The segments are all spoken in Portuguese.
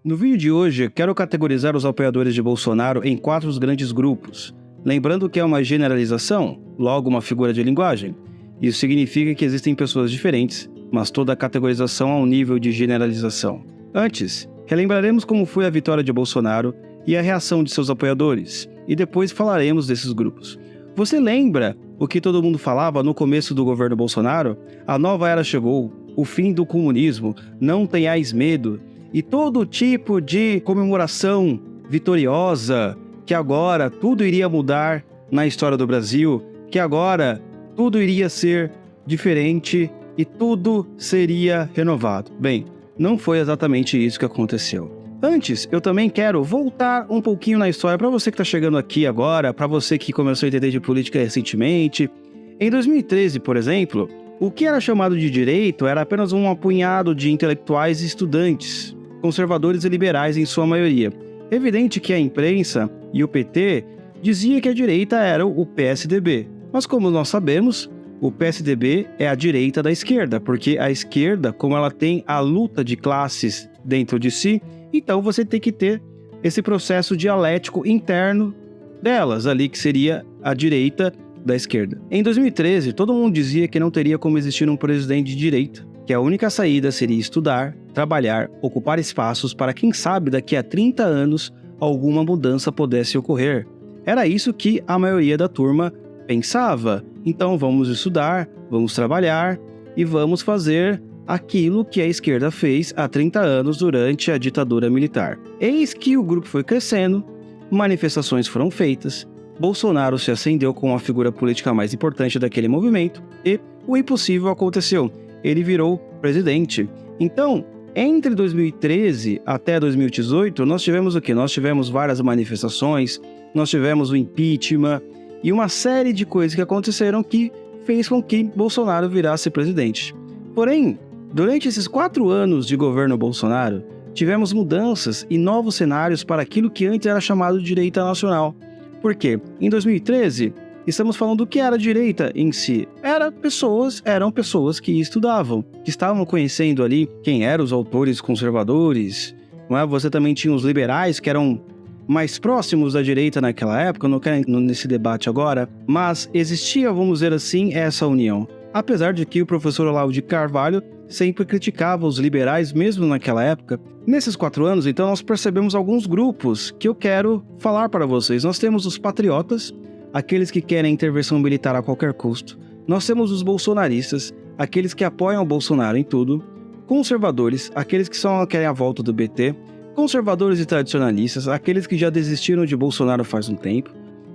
No vídeo de hoje, quero categorizar os apoiadores de Bolsonaro em 4 grandes grupos. Lembrando que é uma generalização, logo uma figura de linguagem. Isso significa que existem pessoas diferentes, mas toda a categorização é um nível de generalização. Antes, relembraremos como foi a vitória de Bolsonaro e a reação de seus apoiadores, e depois falaremos desses grupos. Você lembra o que todo mundo falava no começo do governo Bolsonaro? A nova era chegou, o fim do comunismo, não tenhais medo, e todo tipo de comemoração vitoriosa, que agora tudo iria mudar na história do Brasil, que agora tudo iria ser diferente e tudo seria renovado. Bem, não foi exatamente isso que aconteceu. Antes, eu também quero voltar um pouquinho na história para você que está chegando aqui agora, para você que começou a entender de política recentemente. Em 2013, por exemplo, o que era chamado de direito era apenas um apunhado de intelectuais e estudantes, conservadores e liberais em sua maioria. Evidente que a imprensa e o PT dizia que a direita era o PSDB, mas como nós sabemos, o PSDB é a direita da esquerda, porque a esquerda, como ela tem a luta de classes dentro de si, então você tem que ter esse processo dialético interno delas ali, que seria a direita da esquerda. Em 2013, todo mundo dizia que não teria como existir um presidente de direita, que a única saída seria estudar, trabalhar, ocupar espaços para, quem sabe, daqui a 30 anos, alguma mudança pudesse ocorrer. Era isso que a maioria da turma pensava. Então vamos estudar, vamos trabalhar e vamos fazer aquilo que a esquerda fez há 30 anos durante a ditadura militar. Eis que o grupo foi crescendo, manifestações foram feitas, Bolsonaro se acendeu como a figura política mais importante daquele movimento e o impossível aconteceu. Ele virou presidente. Então, entre 2013 até 2018, nós tivemos o quê? Nós tivemos várias manifestações, nós tivemos o impeachment e uma série de coisas que aconteceram que fez com que Bolsonaro virasse presidente. Porém, durante esses 4 anos de governo Bolsonaro, tivemos mudanças e novos cenários para aquilo que antes era chamado de direita nacional. Por quê? Em 2013, estamos falando do que era a direita em si. Eram pessoas que estudavam, que estavam conhecendo ali quem eram os autores conservadores. Não é? Você também tinha os liberais, que eram mais próximos da direita naquela época, eu não quero entrar nesse debate agora, mas existia, vamos dizer assim, essa união. Apesar de que o professor Olavo de Carvalho sempre criticava os liberais, mesmo naquela época. Nesses 4 anos, então, nós percebemos alguns grupos que eu quero falar para vocês. Nós temos os patriotas, aqueles que querem intervenção militar a qualquer custo. Nós temos os bolsonaristas, aqueles que apoiam o Bolsonaro em tudo. Conservadores, aqueles que só querem a volta do BT. Conservadores e tradicionalistas, aqueles que já desistiram de Bolsonaro faz um tempo.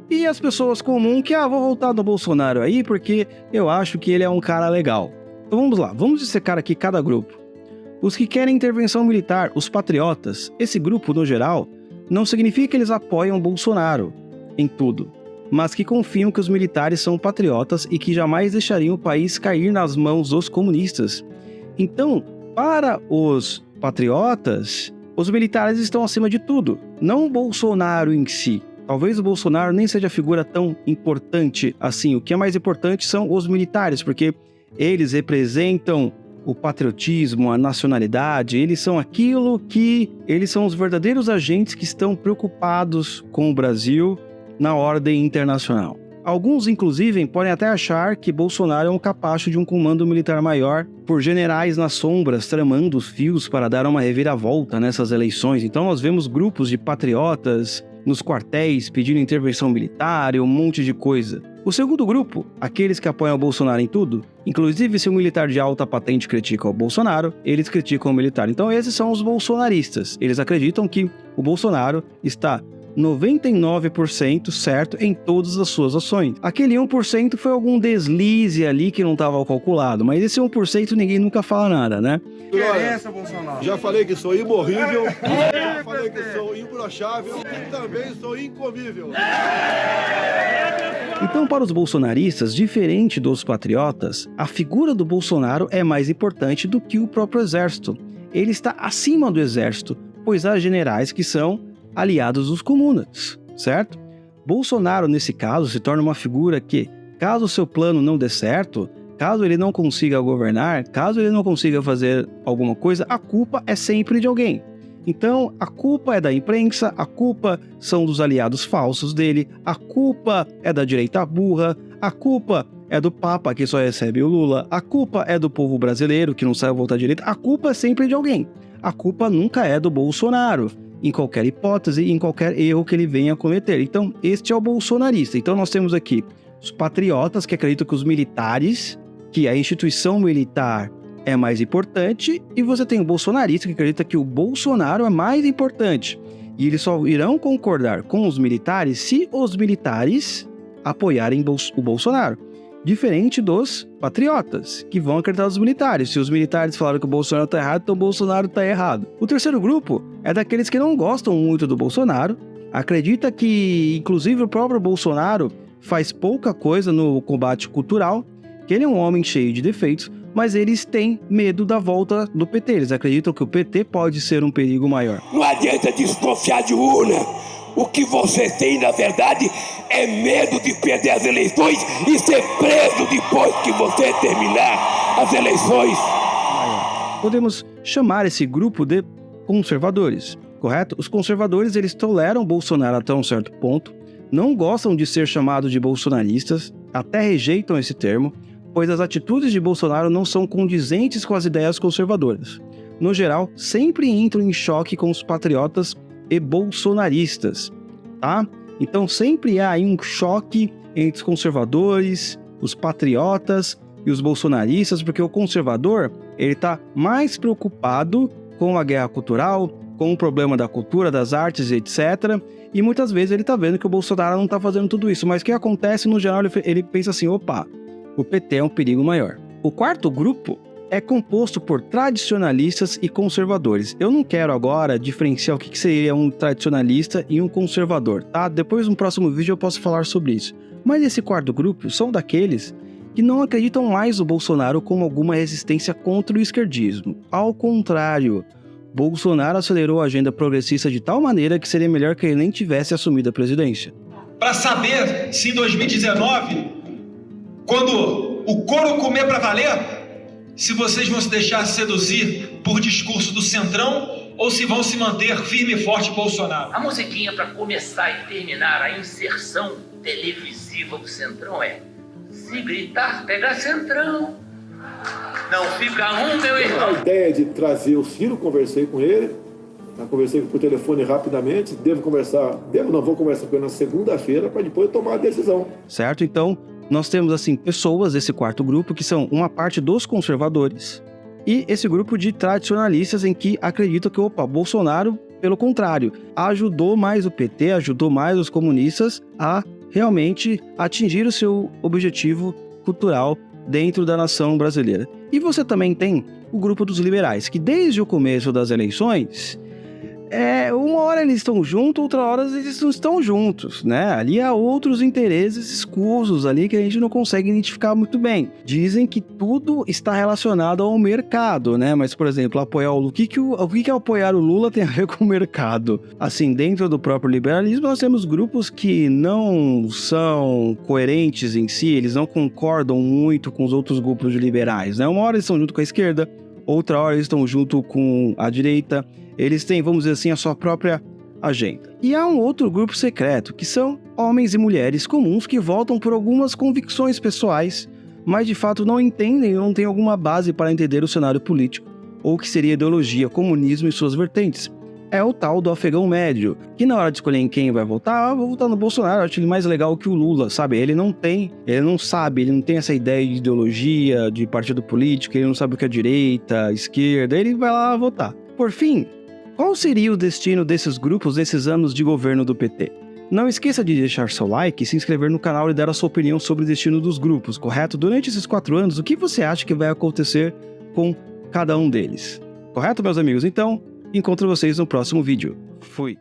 E as pessoas comuns que, vou voltar do Bolsonaro aí porque eu acho que ele é um cara legal. Então vamos lá, vamos dissecar aqui cada grupo. Os que querem intervenção militar, os patriotas, esse grupo no geral, não significa que eles apoiam Bolsonaro em tudo, mas que confiam que os militares são patriotas e que jamais deixariam o país cair nas mãos dos comunistas. Então, para os patriotas, os militares estão acima de tudo, não o Bolsonaro em si. Talvez o Bolsonaro nem seja a figura tão importante assim. O que é mais importante são os militares, porque eles representam o patriotismo, a nacionalidade, eles são aquilo que... Eles são os verdadeiros agentes que estão preocupados com o Brasil na ordem internacional. Alguns, inclusive, podem até achar que Bolsonaro é um capacho de um comando militar maior, por generais nas sombras tramando os fios para dar uma reviravolta nessas eleições. Então nós vemos grupos de patriotas nos quartéis pedindo intervenção militar e um monte de coisa. O segundo grupo, aqueles que apoiam o Bolsonaro em tudo, inclusive se um militar de alta patente critica o Bolsonaro, eles criticam o militar. Então esses são os bolsonaristas. Eles acreditam que o Bolsonaro está 99% certo em todas as suas ações. Aquele 1% foi algum deslize ali que não estava calculado, mas esse 1% ninguém nunca fala nada, né? Bolsonaro. Já falei que sou imorrível, já falei que sou imbrochável e também sou incomível. Então, para os bolsonaristas, diferente dos patriotas, a figura do Bolsonaro é mais importante do que o próprio exército. Ele está acima do exército, pois há generais que são aliados dos comunas, certo? Bolsonaro, nesse caso, se torna uma figura que, caso o seu plano não dê certo, caso ele não consiga governar, caso ele não consiga fazer alguma coisa, a culpa é sempre de alguém. Então, a culpa é da imprensa, a culpa são dos aliados falsos dele, a culpa é da direita burra, a culpa é do Papa, que só recebe o Lula, a culpa é do povo brasileiro, que não sabe votar direito, a culpa é sempre de alguém. A culpa nunca é do Bolsonaro, em qualquer hipótese, em qualquer erro que ele venha a cometer. Então, este é o bolsonarista. Então, nós temos aqui os patriotas, que acreditam que os militares, que a instituição militar é mais importante, e você tem o bolsonarista que acredita que o Bolsonaro é mais importante. E eles só irão concordar com os militares se os militares apoiarem o Bolsonaro. Diferente dos patriotas, que vão acreditar nos militares. Se os militares falaram que o Bolsonaro tá errado, então o Bolsonaro tá errado. O terceiro grupo é daqueles que não gostam muito do Bolsonaro, acredita que, inclusive, o próprio Bolsonaro faz pouca coisa no combate cultural, que ele é um homem cheio de defeitos, mas eles têm medo da volta do PT. Eles acreditam que o PT pode ser um perigo maior. Não adianta desconfiar de urna. O que você tem, na verdade, é medo de perder as eleições e ser preso depois que você terminar as eleições. Podemos chamar esse grupo de conservadores, correto? Os conservadores, eles toleram Bolsonaro até um certo ponto, não gostam de ser chamados de bolsonaristas, até rejeitam esse termo, pois as atitudes de Bolsonaro não são condizentes com as ideias conservadoras. No geral, sempre entram em choque com os patriotas e bolsonaristas, tá? Então sempre há aí um choque entre os conservadores, os patriotas e os bolsonaristas, porque o conservador, ele tá mais preocupado com a guerra cultural, com o problema da cultura, das artes, etc. E muitas vezes ele tá vendo que o Bolsonaro não tá fazendo tudo isso, mas o que acontece no geral, ele pensa assim, opa, o PT é um perigo maior. O quarto grupo é composto por tradicionalistas e conservadores. Eu não quero agora diferenciar o que seria um tradicionalista e um conservador, tá? Depois no próximo vídeo eu posso falar sobre isso. Mas esse quarto grupo são daqueles que não acreditam mais no Bolsonaro como alguma resistência contra o esquerdismo. Ao contrário, Bolsonaro acelerou a agenda progressista de tal maneira que seria melhor que ele nem tivesse assumido a presidência. Para saber se em 2019, quando o couro comer para valer, se vocês vão se deixar seduzir por discurso do Centrão ou se vão se manter firme e forte Bolsonaro. A musiquinha para começar e terminar a inserção televisiva do Centrão é: se gritar, pega Centrão. Não fica meu irmão. A ideia de trazer o Ciro, conversei com ele, conversei por telefone rapidamente, vou conversar com ele na segunda-feira para depois tomar a decisão. Certo? Então, nós temos, assim, pessoas desse quarto grupo que são uma parte dos conservadores e esse grupo de tradicionalistas em que acreditam que, Bolsonaro, pelo contrário, ajudou mais o PT, ajudou mais os comunistas a realmente atingir o seu objetivo cultural dentro da nação brasileira. E você também tem o grupo dos liberais, que desde o começo das eleições, uma hora eles estão juntos, outra hora eles não estão juntos, né? Ali há outros interesses escusos ali que a gente não consegue identificar muito bem. Dizem que tudo está relacionado ao mercado, né? Mas, por exemplo, apoiar o Lula, o que apoiar o Lula tem a ver com o mercado? Assim, dentro do próprio liberalismo, nós temos grupos que não são coerentes em si, eles não concordam muito com os outros grupos de liberais, né? Uma hora eles estão junto com a esquerda, outra hora eles estão junto com a direita. Eles têm, vamos dizer assim, a sua própria agenda. E há um outro grupo secreto, que são homens e mulheres comuns que votam por algumas convicções pessoais, mas de fato não entendem ou não têm alguma base para entender o cenário político, ou o que seria ideologia, comunismo e suas vertentes. É o tal do afegão médio, que na hora de escolher em quem vai votar, vou votar no Bolsonaro, eu acho ele mais legal que o Lula, sabe? Ele não tem essa ideia de ideologia, de partido político, ele não sabe o que é direita, esquerda, ele vai lá votar. Por fim, qual seria o destino desses grupos nesses anos de governo do PT? Não esqueça de deixar seu like, se inscrever no canal e dar a sua opinião sobre o destino dos grupos, correto? Durante esses 4 anos, o que você acha que vai acontecer com cada um deles? Correto, meus amigos? Então, encontro vocês no próximo vídeo. Fui!